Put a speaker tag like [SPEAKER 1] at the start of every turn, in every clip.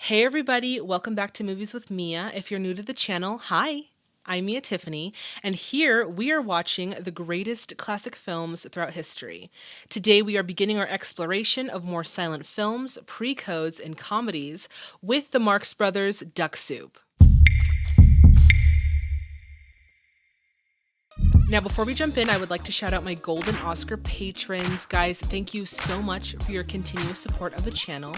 [SPEAKER 1] Hey everybody, welcome back to Movies with Mia. If you're new to the channel, hi, I'm Mia Tiffany, and here we are watching the greatest classic films throughout history. Today we are beginning our exploration of more silent films, pre-codes, and comedies with the Marx Brothers' Duck Soup. Now, before we jump in, I would like to shout out my Golden Oscar patrons. Guys, thank you so much for your continuous support of the channel.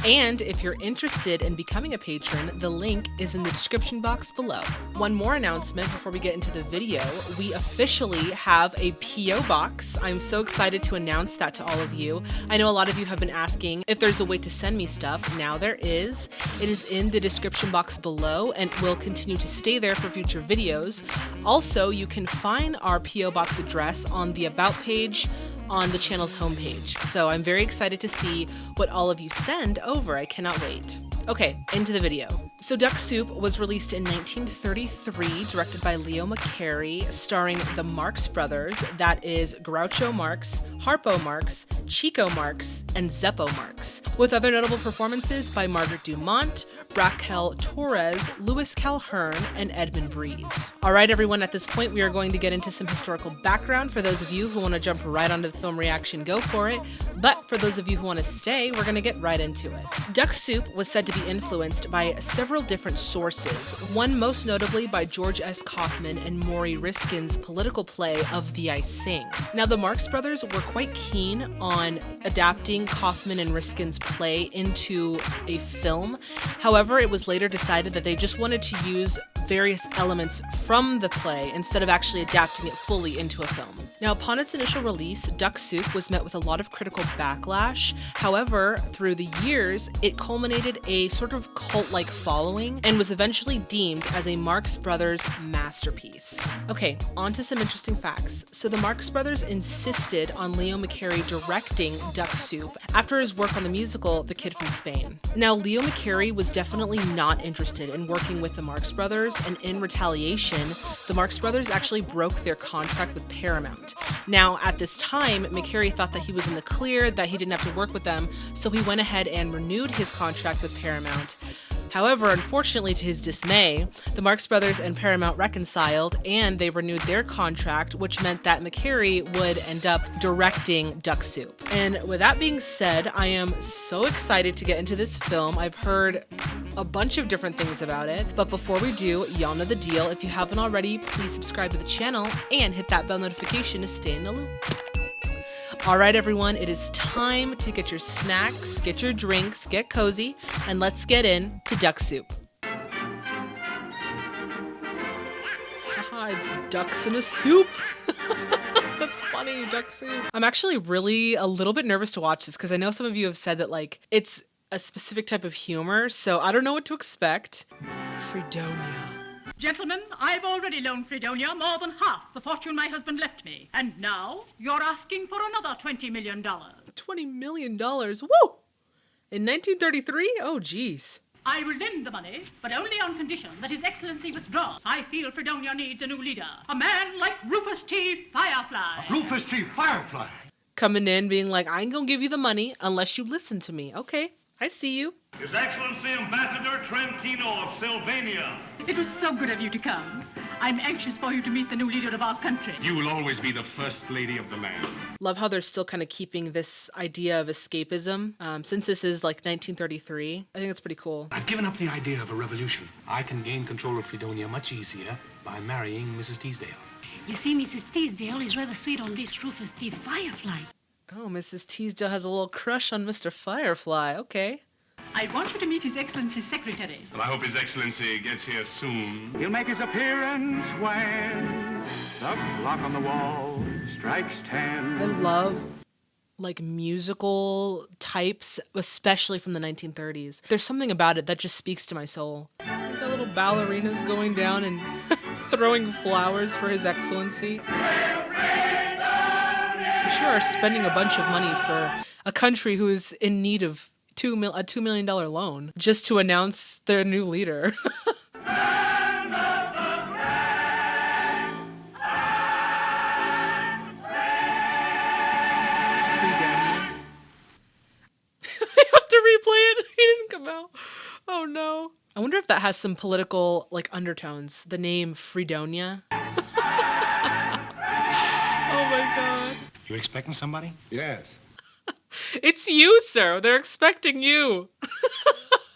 [SPEAKER 1] And if you're interested in becoming a patron, the link is in the description box below. One more announcement before we get into the video. We officially have a P.O. box. I'm so excited to announce that to all of you. I know a lot of you have been asking if there's a way to send me stuff. Now there is. It is in the description box below and will continue to stay there for future videos. Also, you can find our P.O. box address on the About page on the channel's homepage. So I'm very excited to see what all of you send over. I cannot wait. Okay, into the video. So Duck Soup was released in 1933, directed by Leo McCarey, starring the Marx Brothers, that is Groucho Marx, Harpo Marx, Chico Marx, and Zeppo Marx, with other notable performances by Margaret Dumont, Raquel Torres, Louis Calhern, and Edmund Breeze. All right, everyone, at this point, we are going to get into some historical background. For those of you who want to jump right onto the film reaction, go for it. But for those of you who want to stay, we're going to get right into it. Duck Soup was said to be influenced by several different sources, one most notably by George S. Kaufman and Maury Riskin's political play of The I Sing. Now, the Marx Brothers were quite keen on adapting Kaufman and Riskin's play into a film. However, it was later decided that they just wanted to use various elements from the play instead of actually adapting it fully into a film. Now, upon its initial release, Duck Soup was met with a lot of critical backlash. However, through the years, it culminated a sort of cult-like following and was eventually deemed as a Marx Brothers masterpiece. Okay, on to some interesting facts. So the Marx Brothers insisted on Leo McCarey directing Duck Soup after his work on the musical The Kid from Spain. Now, Leo McCarey was definitely not interested in working with the Marx Brothers, and in retaliation, the Marx Brothers actually broke their contract with Paramount. Now, at this time, McCarey thought that he was in the clear, that he didn't have to work with them, so he went ahead and renewed his contract with Paramount. However, unfortunately to his dismay, the Marx Brothers and Paramount reconciled and they renewed their contract, which meant that McCarey would end up directing Duck Soup. And with that being said, I am so excited to get into this film. I've heard a bunch of different things about it, but before we do, y'all know the deal. If you haven't already, please subscribe to the channel and hit that bell notification to stay in the loop. Alright everyone, it is time to get your snacks, get your drinks, get cozy, and let's get in to Duck Soup. Haha, it's ducks in a soup. That's funny, Duck Soup. I'm actually really a little bit nervous to watch this because I know some of you have said that like it's a specific type of humor, so I don't know what to expect. Fredonia.
[SPEAKER 2] Gentlemen, I've already loaned Fredonia more than half the fortune my husband left me. And now, you're asking for another $20 million.
[SPEAKER 1] $20 million? Woo! In 1933? Oh, geez.
[SPEAKER 2] I will lend the money, but only on condition that His Excellency withdraws. I feel Fredonia needs a new leader. A man like Rufus T. Firefly.
[SPEAKER 3] Rufus T. Firefly?
[SPEAKER 1] Coming in, being like, I ain't gonna give you the money unless you listen to me. Okay, I see you.
[SPEAKER 4] His Excellency Ambassador Trentino of Sylvania.
[SPEAKER 2] It was so good of you to come. I'm anxious for you to meet the new leader of our country.
[SPEAKER 3] You will always be the first lady of the land.
[SPEAKER 1] Love how they're still kind of keeping this idea of escapism. Since this is like 1933, I think it's pretty cool.
[SPEAKER 5] I've given up the idea of a revolution. I can gain control of Fredonia much easier by marrying Mrs. Teasdale.
[SPEAKER 6] You see, Mrs. Teasdale is rather sweet on this Rufus T. Firefly.
[SPEAKER 1] Oh, Mrs. Teasdale has a little crush on Mr. Firefly. Okay.
[SPEAKER 2] I want you to meet His Excellency's secretary.
[SPEAKER 3] Well, I hope His Excellency gets here soon.
[SPEAKER 7] He'll make his appearance when the clock on the wall strikes 10.
[SPEAKER 1] I love like musical types, especially from the 1930s. There's something about it that just speaks to my soul. Like the little ballerinas going down and throwing flowers for His Excellency. You sure are spending a bunch of money for a country who is in need of a $2 million loan just to announce their new leader. Fredonia. no. Oh no. I wonder if that has some political like undertones. The name Fredonia. Oh my god.
[SPEAKER 5] You expecting somebody?
[SPEAKER 3] Yes.
[SPEAKER 1] It's you, sir. They're expecting you.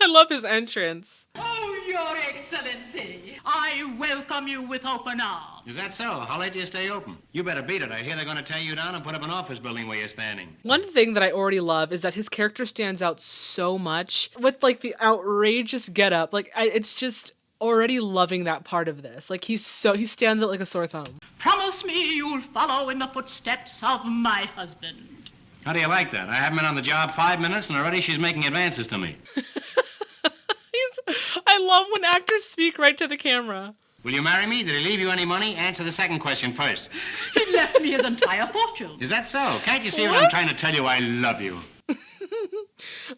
[SPEAKER 1] I love his entrance.
[SPEAKER 2] Oh, Your Excellency, I welcome you with open arms.
[SPEAKER 8] Is that so? How late do you stay open? You better beat it. I hear they're going to tear you down and put up an office building where you're standing.
[SPEAKER 1] One thing that I already love is that his character stands out so much with like the outrageous getup. Like it's just already loving that part of this. Like he stands out like a sore thumb.
[SPEAKER 2] Promise me you'll follow in the footsteps of my husband.
[SPEAKER 8] How do you like that? I haven't been on the job 5 minutes and already she's making advances to me.
[SPEAKER 1] I love when actors speak right to the camera.
[SPEAKER 8] Will you marry me? Did he leave you any money? Answer the second question first.
[SPEAKER 2] He left me his entire fortune.
[SPEAKER 8] Is that so? Can't you see what I'm trying to tell you? I love you.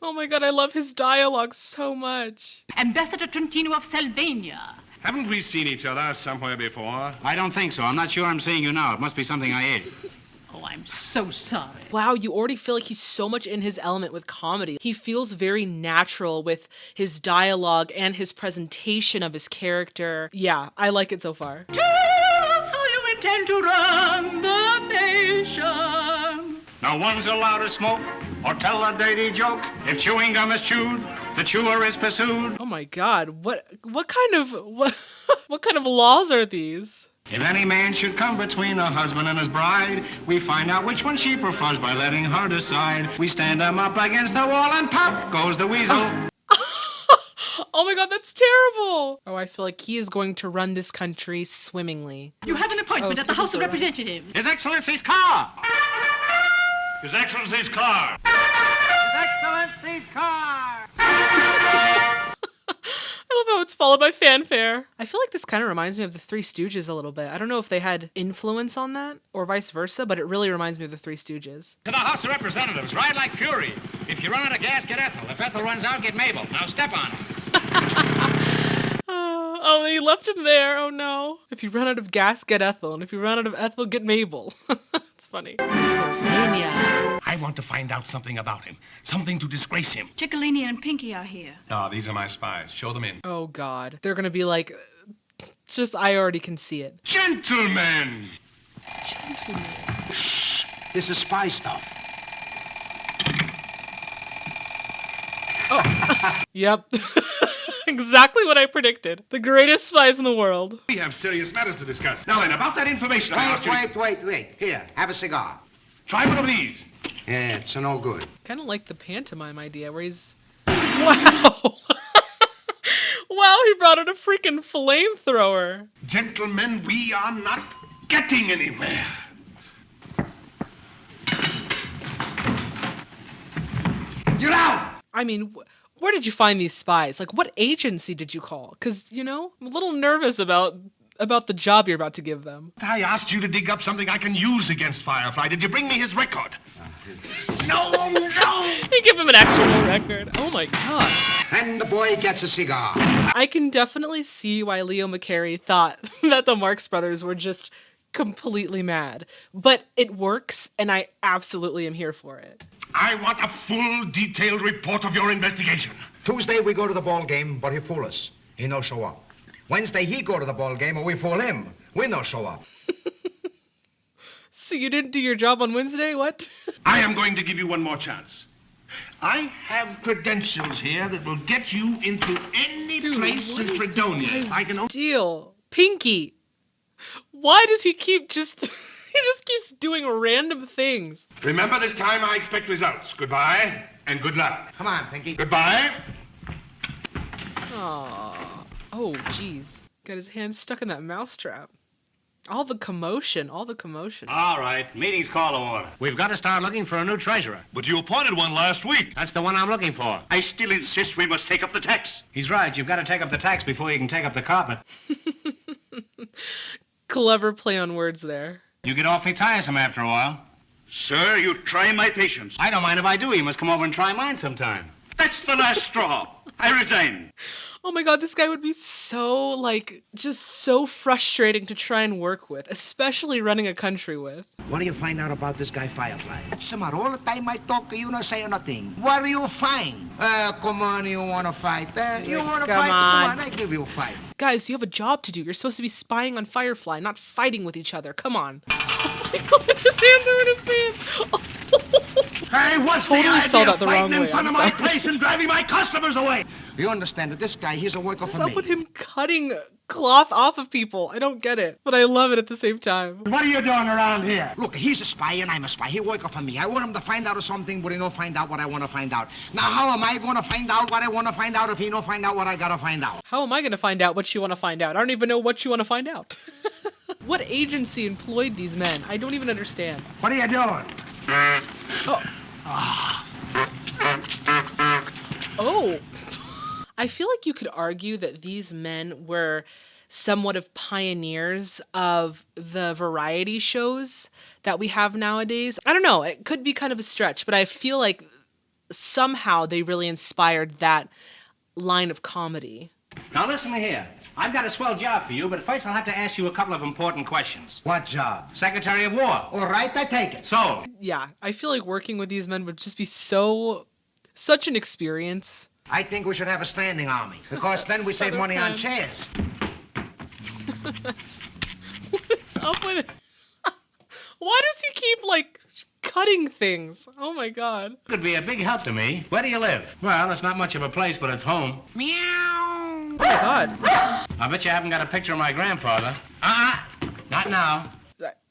[SPEAKER 1] Oh my god, I love his dialogue so much.
[SPEAKER 2] Ambassador Trentino of Sylvania.
[SPEAKER 3] Haven't we seen each other somewhere before?
[SPEAKER 8] I don't think so. I'm not sure I'm seeing you now. It must be something I ate.
[SPEAKER 2] Oh, I'm so sorry.
[SPEAKER 1] Wow, you already feel like he's so much in his element with comedy. He feels very natural with his dialogue and his presentation of his character. Yeah, I like it so far.
[SPEAKER 2] Tell us how you intend to run the nation.
[SPEAKER 3] Now one's allowed to smoke or tell a dirty joke. If chewing gum is chewed, the chewer is pursued.
[SPEAKER 1] Oh my god, what kind of laws are these?
[SPEAKER 3] If any man should come between a husband and his bride, we find out which one she prefers by letting her decide. We stand them up against the wall and pop goes the weasel.
[SPEAKER 1] Oh my god, that's terrible! Oh, I feel like he is going to run this country swimmingly.
[SPEAKER 2] You have an appointment at the House of Representatives.
[SPEAKER 8] His Excellency's car!
[SPEAKER 3] His Excellency's car.
[SPEAKER 8] His Excellency's car!
[SPEAKER 1] I love how it's followed by fanfare. I feel like this kind of reminds me of the Three Stooges a little bit. I don't know if they had influence on that or vice versa, but it really reminds me of the Three Stooges.
[SPEAKER 8] To the House of Representatives, ride like fury. If you run out of gas, get Ethel. If Ethel runs out, get Mabel. Now step on it.
[SPEAKER 1] Oh, they left him there. Oh no. If you run out of gas, get Ethel. And if you run out of Ethel, get Mabel. It's funny. Slovenia.
[SPEAKER 5] I want to find out something about him. Something to disgrace him.
[SPEAKER 6] Ciccolini and Pinky are here.
[SPEAKER 5] Oh, these are my spies. Show them in.
[SPEAKER 1] Oh god. They're gonna be like, I already can see it.
[SPEAKER 3] Gentlemen!
[SPEAKER 8] This is spy stuff.
[SPEAKER 1] Yep. Exactly what I predicted. The greatest spies in the world.
[SPEAKER 3] We have serious matters to discuss. Now then, about that information I asked you.
[SPEAKER 9] Wait. Here, have a cigar.
[SPEAKER 3] Try one of these.
[SPEAKER 9] Yeah, it's no good.
[SPEAKER 1] Kind of like the pantomime idea where he's... Wow! Wow, he brought out a freaking flamethrower.
[SPEAKER 3] Gentlemen, we are not getting anywhere.
[SPEAKER 9] Get out!
[SPEAKER 1] I mean, where did you find these spies? Like, what agency did you call? Because, you know, I'm a little nervous about the job you're about to give them.
[SPEAKER 3] I asked you to dig up something I can use against Firefly. Did you bring me his record?
[SPEAKER 9] No!
[SPEAKER 1] He gave him an actual record. Oh my god.
[SPEAKER 9] And the boy gets a cigar.
[SPEAKER 1] I can definitely see why Leo McCarey thought that the Marx Brothers were just completely mad. But it works, and I absolutely am here for it.
[SPEAKER 3] I want a full, detailed report of your investigation.
[SPEAKER 9] Tuesday we go to the ball game, but he fool us. He no show up. Wednesday he go to the ball game, and we fool him. We no show up.
[SPEAKER 1] So you didn't do your job on Wednesday? What?
[SPEAKER 3] I am going to give you one more chance. I have credentials here that will get you into any place
[SPEAKER 1] what
[SPEAKER 3] in
[SPEAKER 1] is
[SPEAKER 3] Fredonia.
[SPEAKER 1] this
[SPEAKER 3] I
[SPEAKER 1] guy's
[SPEAKER 3] can
[SPEAKER 1] deal? Pinky. Why does he keep just... He just keeps doing random things.
[SPEAKER 3] Remember, this time I expect results. Goodbye, and good luck.
[SPEAKER 9] Come on, Pinky.
[SPEAKER 3] Goodbye.
[SPEAKER 1] Aww. Oh, jeez. Got his hand stuck in that mousetrap. All the commotion.
[SPEAKER 8] All right, meeting's call to order. We've got to start looking for a new treasurer.
[SPEAKER 3] But you appointed one last week.
[SPEAKER 8] That's the one I'm looking for.
[SPEAKER 3] I still insist we must take up the tax.
[SPEAKER 8] He's right. You've got to take up the tax before you can take up the carpet.
[SPEAKER 1] Clever play on words there.
[SPEAKER 8] You get awfully tiresome after a while.
[SPEAKER 3] Sir, you try my patience.
[SPEAKER 8] I don't mind if I do. You must come over and try mine sometime.
[SPEAKER 3] That's the last straw.
[SPEAKER 4] I resign.
[SPEAKER 1] Oh my god, this guy would be so, like, just so frustrating to try and work with, especially running a country with.
[SPEAKER 9] What do you find out about this guy Firefly?
[SPEAKER 10] What's the matter? All the time I talk, you not say nothing. What do you find? Come on, you want to fight? You want to fight? Come on, I give you a fight.
[SPEAKER 1] Guys, you have a job to do. You're supposed to be spying on Firefly, not fighting with each other. Come on. Oh my god, his hands are in his pants.
[SPEAKER 4] Hey, what's
[SPEAKER 1] totally
[SPEAKER 4] the
[SPEAKER 1] saw
[SPEAKER 4] idea
[SPEAKER 1] that the
[SPEAKER 4] of
[SPEAKER 1] wrong
[SPEAKER 4] fighting
[SPEAKER 1] way.
[SPEAKER 4] in front
[SPEAKER 1] I'm
[SPEAKER 4] of my
[SPEAKER 1] sorry.
[SPEAKER 4] place and driving my customers away?
[SPEAKER 10] You understand that this guy, he's a worker
[SPEAKER 1] What's
[SPEAKER 10] for me.
[SPEAKER 1] up with him cutting cloth off of people? I don't get it, but I love it at the same time.
[SPEAKER 4] What are you doing around here?
[SPEAKER 10] Look, he's a spy and I'm a spy. He working for me. I want him to find out something, but he don't find out what I want to find out. Now, how am I going to find out what I want to find out if he don't find out what I got to find out?
[SPEAKER 1] How am I going to find out what you want to find out? I don't even know what you want to find out. What agency employed these men? I don't even understand.
[SPEAKER 4] What are you doing?
[SPEAKER 1] Oh. I feel like you could argue that these men were somewhat of pioneers of the variety shows that we have nowadays. I don't know, it could be kind of a stretch, but I feel like somehow they really inspired that line of comedy.
[SPEAKER 8] Now listen here. I've got a swell job for you, but first I'll have to ask you a couple of important questions.
[SPEAKER 10] What job?
[SPEAKER 8] Secretary of War.
[SPEAKER 10] All right, I take it.
[SPEAKER 8] So,
[SPEAKER 1] Yeah, I feel like working with these men would just be such an experience.
[SPEAKER 10] I think we should have a standing army, because then we save money on chairs.
[SPEAKER 1] What is up with it? Why does he keep, like, cutting things? Oh my god.
[SPEAKER 8] could be a big help to me. Where do you live?
[SPEAKER 5] Well, it's not much of a place, but it's home.
[SPEAKER 1] Oh my god.
[SPEAKER 8] I bet you haven't got a picture of my grandfather. Not now.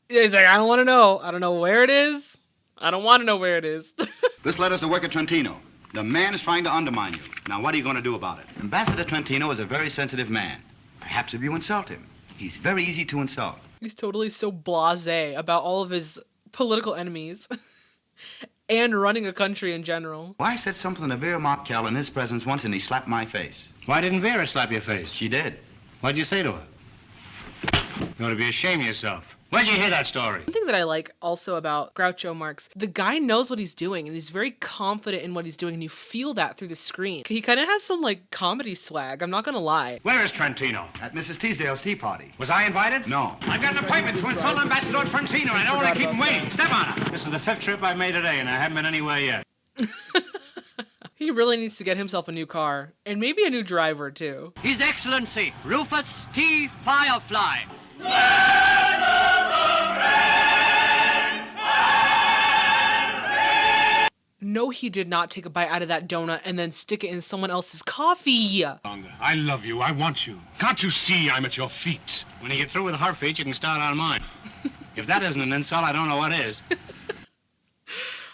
[SPEAKER 1] He's like, I don't want to know. I don't know where it is. I don't want to know where it is.
[SPEAKER 11] This letter's to work at Trentino. The man is trying to undermine you. Now, what are you going to do about it? Ambassador Trentino is a very sensitive man. Perhaps if you insult him. He's very easy to insult.
[SPEAKER 1] He's totally so blasé about all of his political enemies and running a country in general.
[SPEAKER 11] Well, I said something to Vera Markel in his presence once, and he slapped my face.
[SPEAKER 8] Why didn't Vera slap your face?
[SPEAKER 11] She did.
[SPEAKER 8] What'd you say to her? You ought to be ashamed of yourself. Where'd you hear that story?
[SPEAKER 1] One thing that I like also about Groucho Marx, the guy knows what he's doing and he's very confident in what he's doing, and you feel that through the screen. He kind of has some like comedy swag, I'm not gonna lie.
[SPEAKER 8] Where is Trentino?
[SPEAKER 11] At Mrs. Teasdale's tea party.
[SPEAKER 8] Was I invited?
[SPEAKER 11] No.
[SPEAKER 8] I've got an appointment to insult Ambassador Trentino, and I don't want to keep him waiting. Step on it. This is the 5th trip I've made today, and I haven't been anywhere yet.
[SPEAKER 1] He really needs to get himself a new car, and maybe a new driver too.
[SPEAKER 12] His Excellency, Rufus T. Firefly.
[SPEAKER 1] No, he did not take a bite out of that donut and then stick it in someone else's coffee.
[SPEAKER 5] I love you. I want you. Can't you see I'm at your feet?
[SPEAKER 8] When you get through with her feet, you can start on mine. If that isn't an insult, I don't know what is.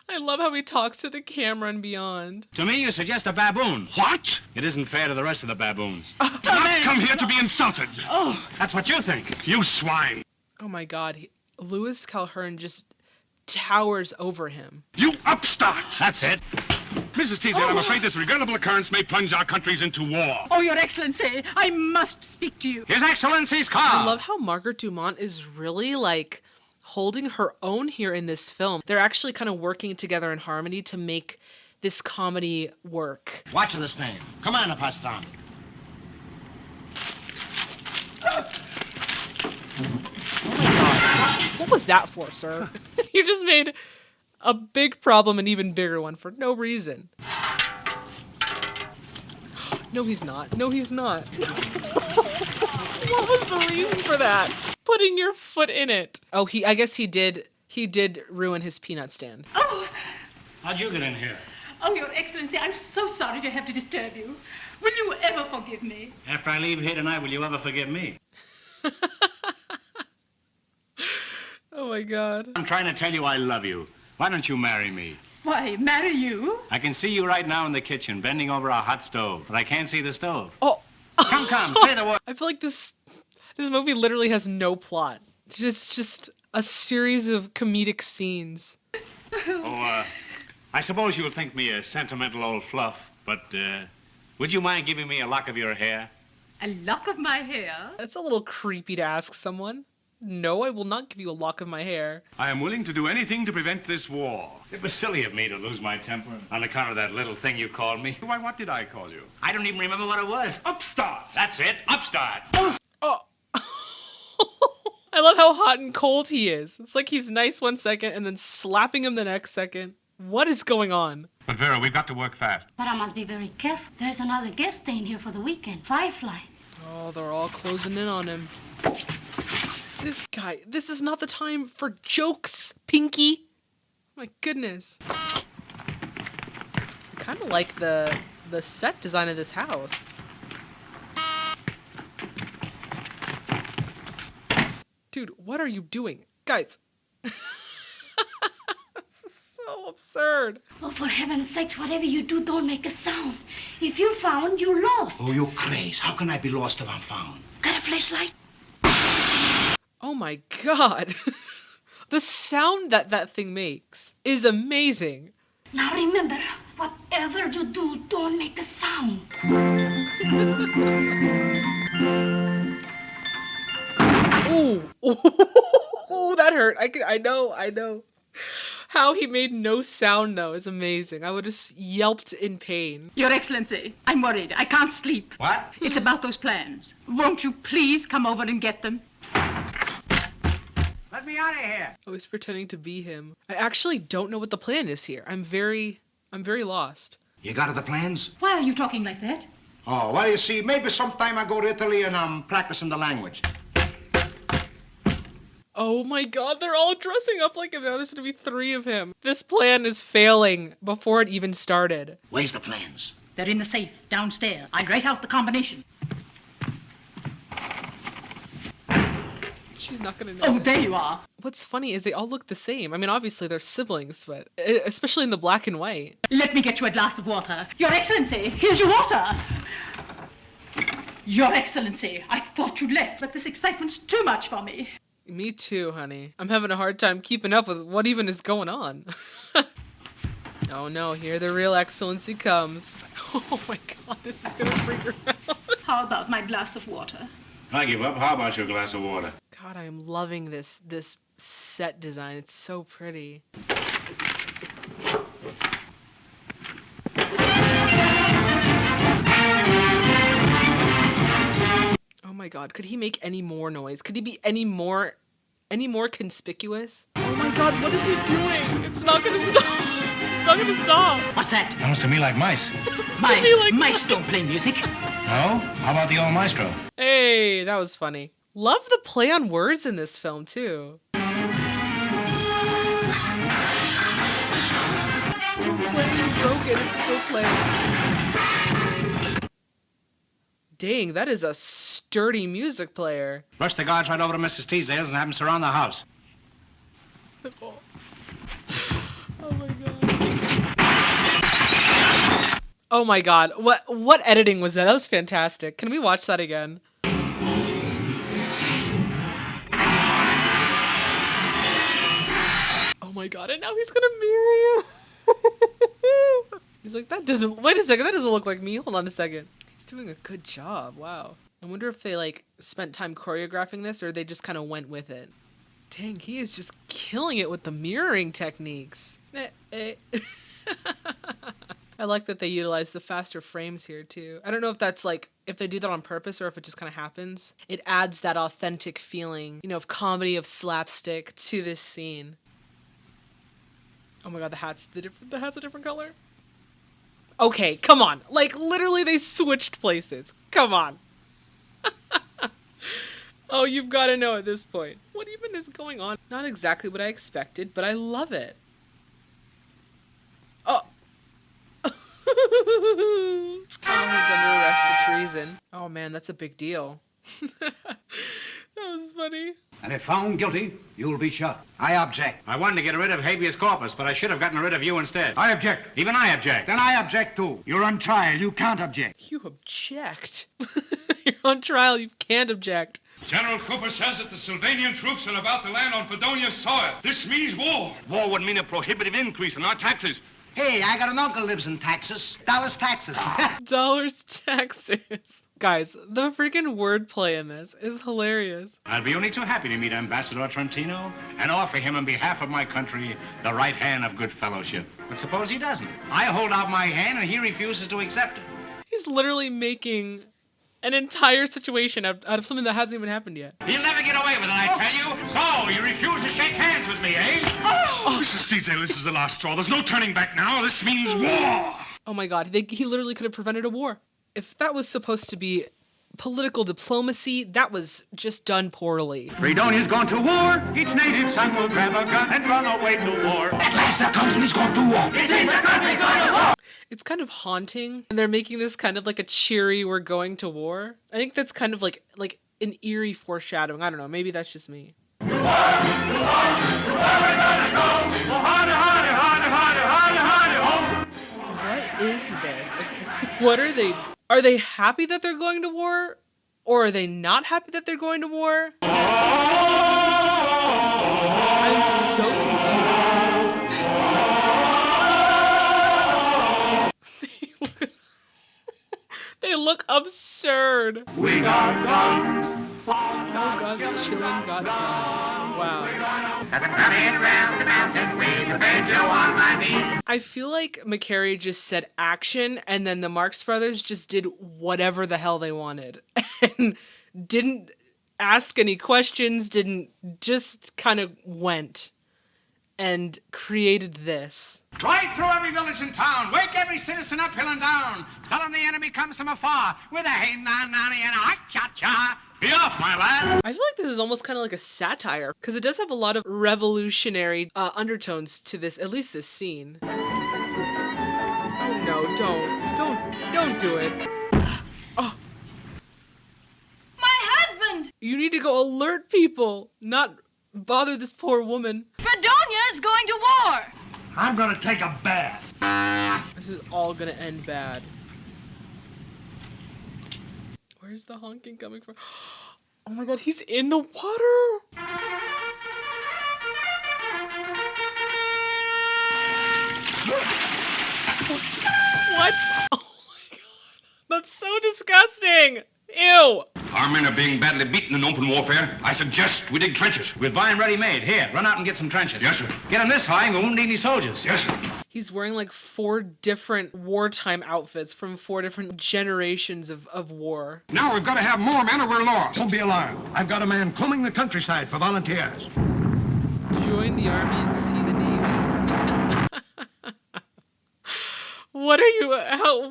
[SPEAKER 1] I love how he talks to the camera and beyond.
[SPEAKER 8] To me, you suggest a baboon.
[SPEAKER 5] What?
[SPEAKER 8] It isn't fair to the rest of the baboons.
[SPEAKER 5] I've come here to be insulted.
[SPEAKER 8] Oh, that's what you think.
[SPEAKER 5] You swine.
[SPEAKER 1] Oh my god, Lewis Calhoun just towers over him.
[SPEAKER 5] You upstart.
[SPEAKER 8] That's it.
[SPEAKER 5] Mrs. Teasdale, I'm afraid this regrettable occurrence may plunge our countries into war.
[SPEAKER 2] Oh, Your Excellency, I must speak to you.
[SPEAKER 8] His Excellency's car.
[SPEAKER 1] I love how Margaret Dumont is really like holding her own here in this film. They're actually kind of working together in harmony to make this comedy work.
[SPEAKER 10] Watch this thing. Come on, Patron.
[SPEAKER 1] Oh my god, what was that for, sir? You just made a big problem an even bigger one for no reason. No, he's not. No, he's not. What was the reason for that? Putting your foot in it. Oh, I guess he did ruin his peanut stand.
[SPEAKER 2] Oh,
[SPEAKER 8] How'd you get in here?
[SPEAKER 2] oh, Your Excellency, I'm so sorry to have to disturb you. Will you ever forgive me?
[SPEAKER 8] After I leave here tonight, will you ever forgive me?
[SPEAKER 1] Oh my god.
[SPEAKER 8] I'm trying to tell you I love you. Why don't you marry me?
[SPEAKER 2] Why, marry you?
[SPEAKER 8] I can see you right now in the kitchen, bending over a hot stove, but I can't see the stove.
[SPEAKER 1] Oh.
[SPEAKER 8] Come, say the word.
[SPEAKER 1] I feel like this movie literally has no plot. It's just a series of comedic scenes.
[SPEAKER 8] Oh, I suppose you'll think me a sentimental old fluff, but, would you mind giving me a lock of your hair?
[SPEAKER 2] A lock of my hair?
[SPEAKER 1] That's a little creepy to ask someone. No, I will not give you a lock of my hair.
[SPEAKER 4] I am willing to do anything to prevent this war.
[SPEAKER 8] It was silly of me to lose my temper on account of that little thing you called me.
[SPEAKER 4] Why, what did I call you?
[SPEAKER 8] I don't even remember what it was.
[SPEAKER 4] Upstart!
[SPEAKER 8] That's it, upstart.
[SPEAKER 1] Oh. I love how hot and cold he is. It's like he's nice one second and then slapping him the next second. What is going on?
[SPEAKER 4] But Vera, we've got to work fast.
[SPEAKER 6] But I must be very careful. There's another guest staying here for the weekend. Firefly.
[SPEAKER 1] Oh, they're all closing in on him. This guy, this is not the time for jokes, Pinky. My goodness. I kind of like the set design of this house. Dude, what are you doing? Guys. This is so absurd.
[SPEAKER 6] Oh, for heaven's sakes, whatever you do, don't make a sound. If you're found, you're lost.
[SPEAKER 10] Oh, you crazy. How can I be lost if I'm found?
[SPEAKER 6] Got a flashlight?
[SPEAKER 1] Oh my god. The sound that thing makes is amazing.
[SPEAKER 6] Now remember, whatever you do, don't make a sound.
[SPEAKER 1] Ooh. Ooh, that hurt. I know. How he made no sound, though, is amazing. I would have yelped in pain.
[SPEAKER 2] Your Excellency, I'm worried. I can't sleep.
[SPEAKER 8] What?
[SPEAKER 2] It's about those plans. Won't you please come over and get them?
[SPEAKER 12] Let me out of here.
[SPEAKER 1] Oh, he's pretending to be him. I actually don't know what the plan is here. I'm very lost.
[SPEAKER 10] You got the plans?
[SPEAKER 2] Why are you talking like that?
[SPEAKER 10] Oh, well, you see, maybe sometime I go to Italy and I'm practicing the language.
[SPEAKER 1] Oh my god, they're all dressing up like him. There's gonna be 3 of him. This plan is failing before it even started.
[SPEAKER 10] Where's the plans?
[SPEAKER 2] They're in the safe downstairs. I'd write out the combination.
[SPEAKER 1] She's not gonna know.
[SPEAKER 2] Oh,
[SPEAKER 1] this.
[SPEAKER 2] there you are.
[SPEAKER 1] What's funny is they all look the same. I mean, obviously they're siblings, but especially in the black and white.
[SPEAKER 2] Let me get you a glass of water. Your Excellency, here's your water. Your Excellency, I thought you'd left, but this excitement's too much for me.
[SPEAKER 1] Me too, honey. I'm having a hard time keeping up with what even is going on. Oh no, here the real Excellency comes. Oh my god, this is gonna freak her out.
[SPEAKER 2] How about my glass of water?
[SPEAKER 8] I give up. How about your glass of water?
[SPEAKER 1] God, I am loving this set design. It's so pretty. Oh my god, could he make any more noise? Could he be any more conspicuous? Oh my god, what is he doing? It's not gonna stop. It's not gonna stop.
[SPEAKER 2] What's that?
[SPEAKER 4] Sounds to me like mice.
[SPEAKER 1] Sounds to me like
[SPEAKER 2] mice don't play music.
[SPEAKER 4] No? How about the old maestro?
[SPEAKER 1] Hey, that was funny. Love the play on words in this film, too. It's still playing, broken. It's still playing. Dang, that is a sturdy music player.
[SPEAKER 4] Rush the guards right over to Mrs. Teasdale's and have them surround the house.
[SPEAKER 1] Oh my god. Oh my god. What editing was that? That was fantastic. Can we watch that again? Oh my god, and now he's gonna marry you. He's like, wait a second, that doesn't look like me. Hold on a second. He's doing a good job. Wow. I wonder if they spent time choreographing this or they just kind of went with it. Dang, he is just killing it with the mirroring techniques. I like that they utilize the faster frames here too. I don't know if that's if they do that on purpose or if it just kind of happens. It adds that authentic feeling, of comedy, of slapstick to this scene. Oh my god, the hat's a different color. Okay, come on. Literally they switched places. Come on. Oh, you've got to know at this point. What even is going on? Not exactly what I expected, but I love it. Oh. Oh, he's under arrest for treason. Oh man, that's a big deal. That was funny.
[SPEAKER 12] And if found guilty, you'll be shot.
[SPEAKER 10] I object.
[SPEAKER 8] I wanted to get rid of habeas corpus, but I should have gotten rid of you instead.
[SPEAKER 10] I object.
[SPEAKER 8] Even I object.
[SPEAKER 10] Then I object too. You're on trial. You can't object.
[SPEAKER 1] You object? You're on trial. You can't object.
[SPEAKER 4] General Cooper says that the Sylvanian troops are about to land on Fredonia's soil. This means war.
[SPEAKER 11] War would mean a prohibitive increase in our taxes.
[SPEAKER 10] Hey, I got an uncle lives in Texas. Dallas, Texas.
[SPEAKER 1] Dollars, Texas. Guys, the freaking wordplay in this is hilarious.
[SPEAKER 3] I'll be only too happy to meet Ambassador Trentino and offer him on behalf of my country the right hand of good fellowship. But suppose he doesn't. I hold out my hand and he refuses to accept it.
[SPEAKER 1] He's literally making an entire situation out of something that hasn't even happened yet.
[SPEAKER 3] He'll never get away with it, I tell you. So, you refuse to shake hands with me, eh?
[SPEAKER 4] Oh, Mr. Caesar, this is the last straw. There's no turning back now. This means war.
[SPEAKER 1] Oh my god, he literally could have prevented a war. If that was supposed to be political diplomacy, that was just done poorly.
[SPEAKER 3] Fredonia's gone to war. Each native son will grab a gun and run away to war.
[SPEAKER 10] At last the country's going to war.
[SPEAKER 3] This is the country's going to war.
[SPEAKER 1] It's kind of haunting, and they're making this kind of like a cheery "we're going to war." I think that's kind of like an eerie foreshadowing. I don't know, maybe that's just me.
[SPEAKER 4] Where we gonna go? Oh, harder, harder, harder, harder, harder, harder, oh.
[SPEAKER 1] What is this? Like, what are they? Are they happy that they're going to war? Or are they not happy that they're going to war? I'm so confused. They look absurd.
[SPEAKER 4] We got guns.
[SPEAKER 1] Oh, God's chillin' got guns. Wow. I feel like McCary just said action, and then the Marx Brothers just did whatever the hell they wanted. And didn't ask any questions, just kind of went and created this.
[SPEAKER 3] Right through every village and town. Wake every citizen up, hill and down. Tell them the enemy comes from afar. With a hey-na-na-na and a ha-cha-cha. Be off, my lad.
[SPEAKER 1] I feel like this is almost kind of like a satire, because it does have a lot of revolutionary undertones to this, at least this scene. Oh no, don't do it. Oh.
[SPEAKER 2] My husband!
[SPEAKER 1] You need to go alert people, not bother this poor woman.
[SPEAKER 2] Fredonia is going to war!
[SPEAKER 4] I'm gonna take a bath.
[SPEAKER 1] This is all gonna end bad. Where's the honking coming from? Oh my god, he's in the water! What? Oh my god. That's so disgusting! Ew!
[SPEAKER 3] Our men are being badly beaten in open warfare. I suggest we dig trenches. We'll buy them ready-made. Here, run out and get some trenches. Yes, sir. Get them this high and we won't need any soldiers. Yes, sir.
[SPEAKER 1] He's wearing like 4 different wartime outfits from 4 different generations of war.
[SPEAKER 4] Now we've got to have more men or we're lost. Don't be alarmed. I've got a man combing the countryside for volunteers.
[SPEAKER 1] Join the army and see the navy. What are you,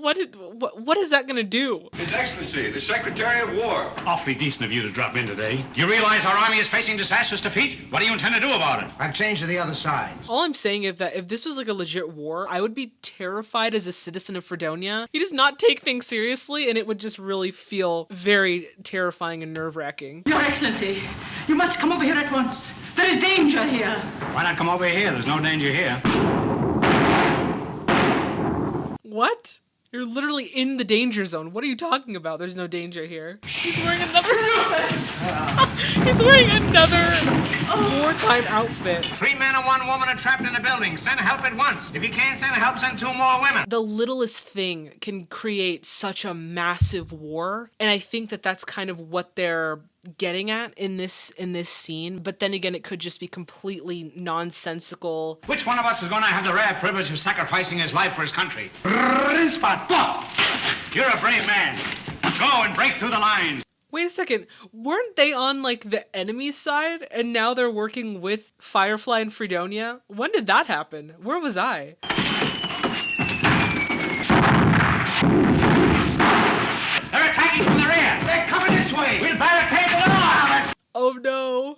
[SPEAKER 1] what is that gonna do?
[SPEAKER 3] His Excellency, the Secretary of War. Awfully decent of you to drop in today. You realize our army is facing disastrous defeat? What do you intend to do about it?
[SPEAKER 10] I've changed to the other side.
[SPEAKER 1] All I'm saying is that if this was like a legit war, I would be terrified as a citizen of Fredonia. He does not take things seriously, and it would just really feel very terrifying and nerve-wracking.
[SPEAKER 2] Your Excellency, you must come over here at once. There is danger here.
[SPEAKER 3] Why not come over here? There's no danger here.
[SPEAKER 1] What? You're literally in the danger zone. What are you talking about? There's no danger here. He's wearing another... He's wearing another wartime outfit.
[SPEAKER 3] 3 men and 1 woman are trapped in the building. Send help at once. If you can't send help, send 2 more women.
[SPEAKER 1] The littlest thing can create such a massive war. And I think that that's kind of what they're getting at in this scene. But then again, it could just be completely nonsensical.
[SPEAKER 3] Which one of us is going to have the rare privilege of sacrificing his life for his country? You're a brave man. Go and break through the lines.
[SPEAKER 1] Wait a second. Weren't they on, like, the enemy's side? And now they're working with Firefly and Fredonia? When did that happen? Where was I?
[SPEAKER 3] They're attacking from the rear. They're coming this way. We'll barricade the door.
[SPEAKER 1] Oh, no.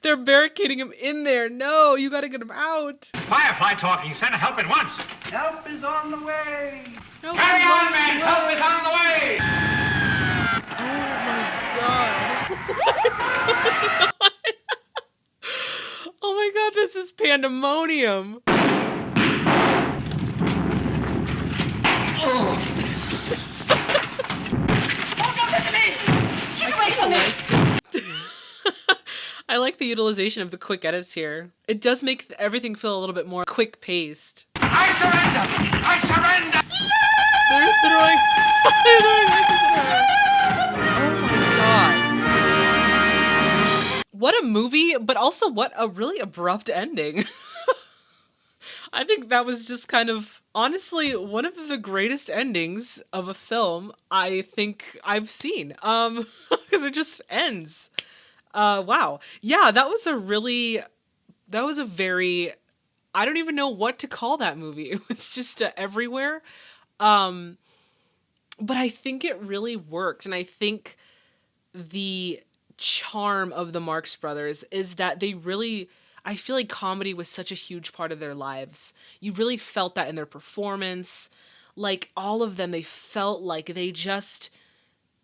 [SPEAKER 1] They're barricading him in there. No, you gotta get him out.
[SPEAKER 3] Firefly talking. Send help at once.
[SPEAKER 4] Help is on the way.
[SPEAKER 3] Carry on, man. Help is on the way.
[SPEAKER 1] Oh, my God. What is going on? Oh, my God. This is pandemonium. I like the utilization of the quick edits here. It does make everything feel a little bit more quick-paced.
[SPEAKER 4] I surrender! I surrender!
[SPEAKER 1] They're throwing wrenches at her. Oh my god. What a movie, but also what a really abrupt ending. I think that was just kind of, honestly, one of the greatest endings of a film I think I've seen. Because it just ends. Wow. Yeah, that was a very, I don't even know what to call that movie. It was just everywhere. But I think it really worked. And I think the charm of the Marx Brothers is that they really, I feel like comedy was such a huge part of their lives. You really felt that in their performance. Like, all of them, they felt like they just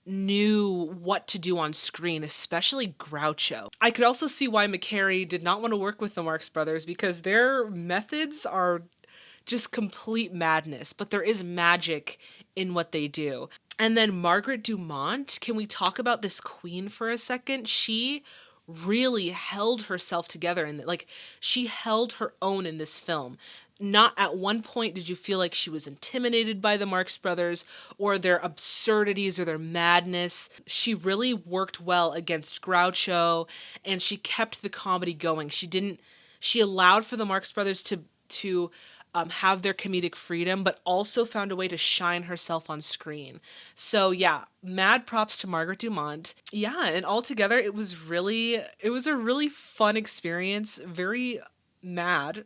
[SPEAKER 1] knew what to do on screen, especially Groucho. I could also see why McCary did not want to work with the Marx Brothers, because their methods are just complete madness, but there is magic in what they do. And then Margaret Dumont, can we talk about this queen for a second? She really held herself together, and like, she held her own in this film. Not at one point did you feel like she was intimidated by the Marx Brothers or their absurdities or their madness. She really worked well against Groucho, and she kept the comedy going. She allowed for the Marx Brothers to have their comedic freedom, but also found a way to shine herself on screen. So yeah, mad props to Margaret Dumont. Yeah, and altogether it was a really fun experience. Very mad.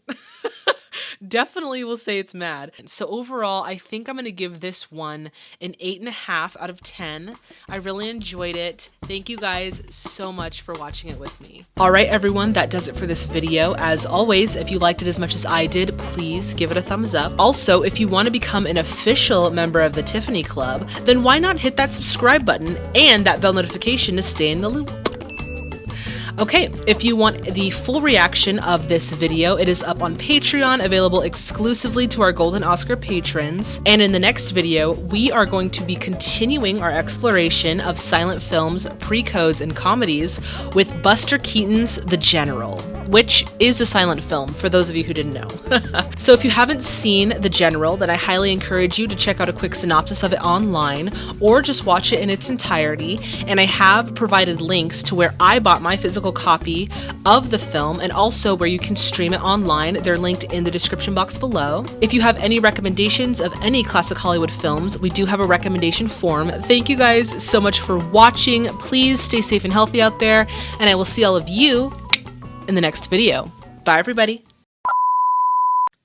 [SPEAKER 1] Definitely will say it's mad. So overall, I think I'm going to give this one an 8.5 out of 10. I really enjoyed it. Thank you guys so much for watching it with me. All right, everyone, that does it for this video. As always, if you liked it as much as I did, please give it a thumbs up. Also, if you want to become an official member of the Tiffany Club, then why not hit that subscribe button and that bell notification to stay in the loop. Okay, if you want the full reaction of this video, it is up on Patreon, available exclusively to our Golden Oscar patrons. And in the next video, we are going to be continuing our exploration of silent films, pre-codes, and comedies with Buster Keaton's The General, which is a silent film, for those of you who didn't know. So if you haven't seen The General, then I highly encourage you to check out a quick synopsis of it online, or just watch it in its entirety. And I have provided links to where I bought my physical copy of the film, and also where you can stream it online. They're linked in the description box below. If you have any recommendations of any classic Hollywood films, we do have a recommendation form. Thank you guys so much for watching. Please stay safe and healthy out there, and I will see all of you in the next video. Bye, everybody.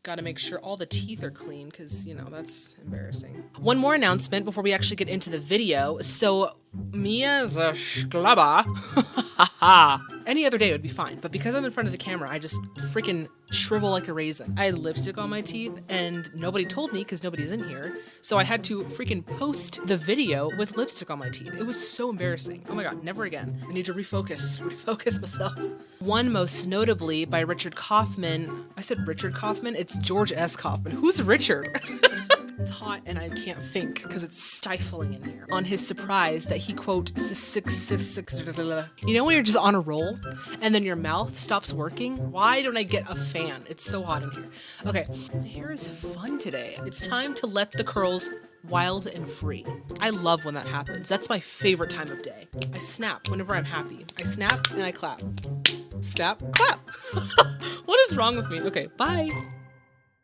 [SPEAKER 1] Gotta make sure all the teeth are clean, because, you know, that's embarrassing. One more announcement before we actually get into the video. So, Mia Zashlaba. Any other day it would be fine, but because I'm in front of the camera, I just freaking shrivel like a raisin. I had lipstick on my teeth, and nobody told me because nobody's in here, so I had to freaking post the video with lipstick on my teeth. It was so embarrassing. Oh my god, never again. I need to refocus myself. One most notably by Richard Kaufman. I said Richard Kaufman? It's George S. Kaufman. Who's Richard? It's hot and I can't think because it's stifling in here. On his surprise that he, quote, you know when you're just on a roll and then your mouth stops working? Why don't I get a fan? It's so hot in here. Okay, my hair is fun today. It's time to let the curls wild and free. I love when that happens. That's my favorite time of day. I snap whenever I'm happy. I snap and I clap. Snap, clap. What is wrong with me? Okay, bye.